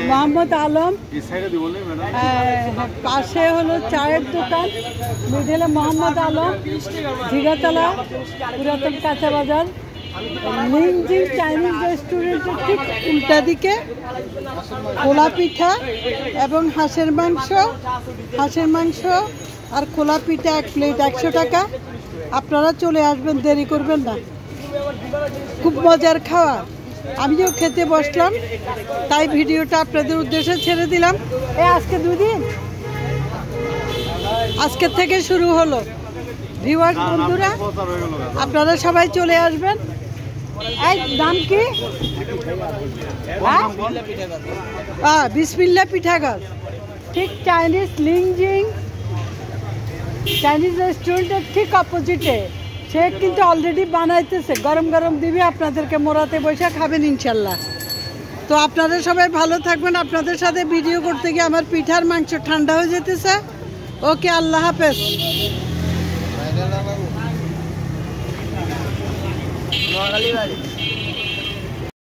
মোহাম্মদ আলম, পাশে হলো চায়ের দোকান, মিডলে মোহাম্মদ আলম, ঝিগাতলা পুরাতন কাঁচা বাজার, লিংজিং চাইনিজ রেস্টুরেন্টের ঠিক উল্টা দিকে খোলা পিঠা এবং হাঁসের মাংস আর খোলা পিঠা 1 প্লেট 100 টাকা। আপনারা চলে আসবেন, দেরি করবেন না, খুব মজার খাওয়া। আমিও খেতে বসলাম, তাই ভিডিওটা আপনাদের উদ্দেশ্যে ছেড়ে দিলাম। আজকে 2 দিন, আজকের থেকে শুরু হলো। ভিউয়ার্স বন্ধুরা, আপনারা সবাই চলে আসবেন। এই নাম কি? বিসমিল্লা পিঠাঘর, ঠিক চাইনিজ লিংজিং চাইনিজ রেস্টুরেন্টের ঠিক অপোজিটে। সে কিন্তু অলরেডি বানাইতেছে, গরম গরম দিবি, আপনাদেরকে মোড়াতে বসে খাবেন ইনশাল্লাহ। তো আপনারা সবাই ভালো থাকবেন। আপনাদের সাথে ভিডিও করতে গিয়ে আমার পিঠার মাংস ঠান্ডা হয়ে যেতেছে। ওকে, আল্লাহ হাফেজ।